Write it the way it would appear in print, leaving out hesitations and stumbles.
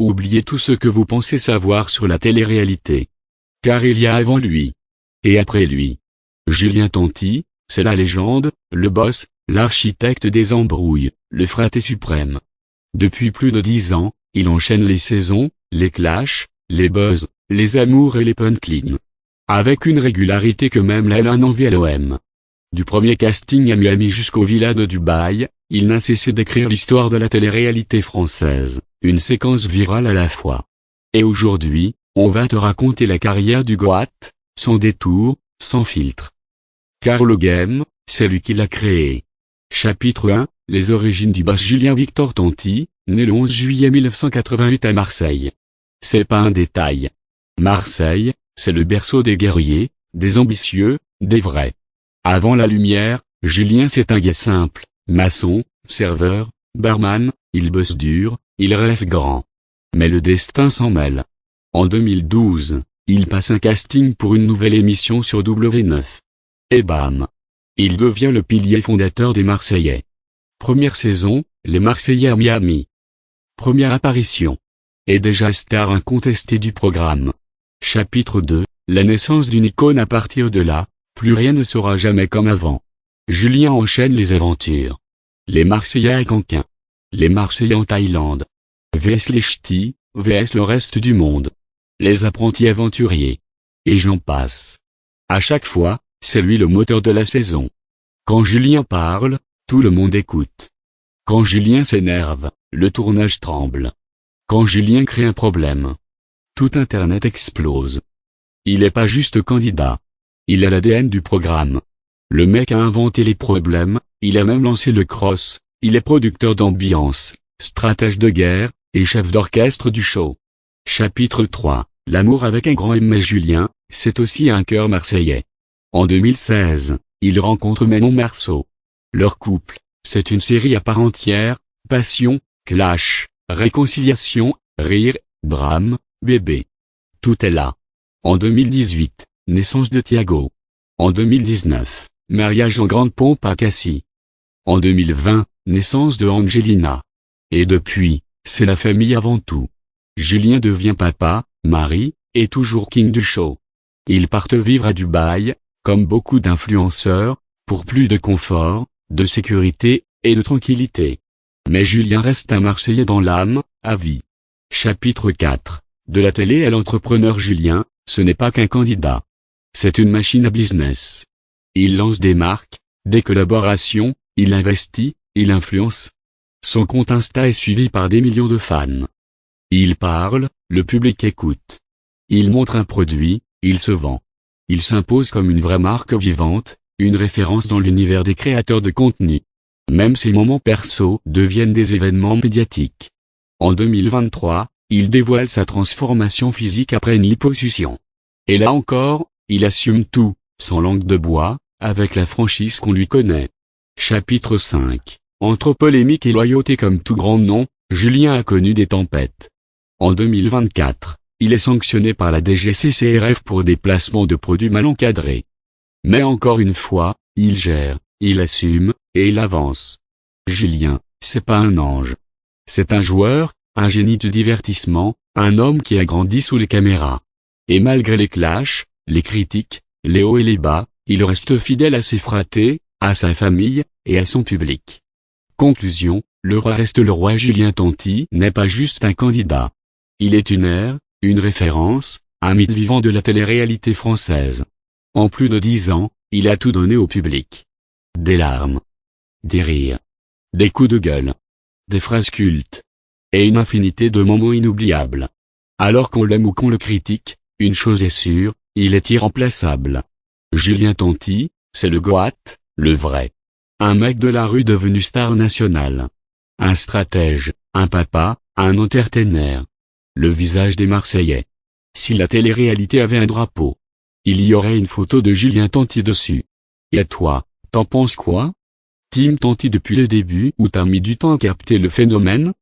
oubliez tout ce que vous pensez savoir sur la télé-réalité. Car il y a avant lui. Et après lui. Julien Tanti, c'est la légende, le boss, l'architecte des embrouilles, le fraté suprême. Depuis plus de 10 ans, il enchaîne les saisons, les clashs, les buzz, les amours et les punchlines. Avec une régularité que même la LA n'envie à l'OM. Du premier casting à Miami jusqu'au villa de Dubaï, il n'a cessé d'écrire l'histoire de la télé-réalité française, une séquence virale à la fois. Et aujourd'hui, on va te raconter la carrière du Goat, sans détour, sans filtre. Car le game, c'est lui qui l'a créé. Chapitre 1, les origines du boss Julien Victor Tanti, né le 11 juillet 1988 à Marseille. C'est pas un détail. Marseille, c'est le berceau des guerriers, des ambitieux, des vrais. Avant la lumière, Julien c'est un gars simple, maçon, serveur, barman, il bosse dur, il rêve grand. Mais le destin s'en mêle. En 2012, il passe un casting pour une nouvelle émission sur W9. Et bam! Il devient le pilier fondateur des Marseillais. Première saison, les Marseillais à Miami. Première apparition. Et déjà star incontestée du programme. Chapitre 2, la naissance d'une icône. À partir de là, plus rien ne sera jamais comme avant. Julien enchaîne les aventures. Les Marseillais à Canquin. Les Marseillais en Thaïlande. vs les ch'tis, vs le reste du monde. Les apprentis aventuriers. Et j'en passe. À chaque fois, c'est lui le moteur de la saison. Quand Julien parle, tout le monde écoute. Quand Julien s'énerve, le tournage tremble. Quand Julien crée un problème, tout Internet explose. Il n'est pas juste candidat. Il a l'ADN du programme. Le mec a inventé les problèmes, il a même lancé le cross, il est producteur d'ambiance, stratège de guerre, et chef d'orchestre du show. Chapitre 3, l'amour avec un grand M. Mais Julien, c'est aussi un cœur marseillais. En 2016, il rencontre Manon Marceau. Leur couple, c'est une série à part entière, passion, clash, réconciliation, rire, drame, bébé. Tout est là. En 2018, naissance de Thiago. En 2019, mariage en grande pompe à Cassis. En 2020, naissance de Angelina. Et depuis, c'est la famille avant tout. Julien devient papa, mari, et toujours king du show. Ils partent vivre à Dubaï, comme beaucoup d'influenceurs, pour plus de confort, de sécurité, et de tranquillité. Mais Julien reste un Marseillais dans l'âme, à vie. Chapitre 4. De la télé à l'entrepreneur Julien, ce n'est pas qu'un candidat. C'est une machine à business. Il lance des marques, des collaborations, il investit, il influence. Son compte Insta est suivi par des millions de fans. Il parle, le public écoute. Il montre un produit, il se vend. Il s'impose comme une vraie marque vivante, une référence dans l'univers des créateurs de contenu. Même ses moments perso deviennent des événements médiatiques. En 2023, il dévoile sa transformation physique après une liposuction. Et là encore, il assume tout, sans langue de bois, avec la franchise qu'on lui connaît. Chapitre 5. Entre polémique et loyauté comme tout grand nom, Julien a connu des tempêtes. En 2024, il est sanctionné par la DGCCRF pour des placements de produits mal encadrés. Mais encore une fois, il gère, il assume, et il avance. Julien, c'est pas un ange. C'est un joueur, un génie du divertissement, un homme qui a grandi sous les caméras. Et malgré les clashs, les critiques, les hauts et les bas, il reste fidèle à ses fratés, à sa famille, et à son public. Conclusion, le roi reste le roi. Julien Tanti n'est pas juste un candidat. Il est une ère, une référence, un mythe vivant de la télé-réalité française. En plus de 10 ans, il a tout donné au public. Des larmes, des rires, des coups de gueule, des phrases cultes, et une infinité de moments inoubliables. Alors qu'on l'aime ou qu'on le critique, une chose est sûre, il est irremplaçable. Julien Tanti, c'est le Goat, le vrai. Un mec de la rue devenu star nationale. Un stratège, un papa, un entertainer. Le visage des Marseillais. Si la télé-réalité avait un drapeau, il y aurait une photo de Julien Tanti dessus. Et toi, t'en penses quoi? Team Tanti depuis le début ou t'as mis du temps à capter le phénomène?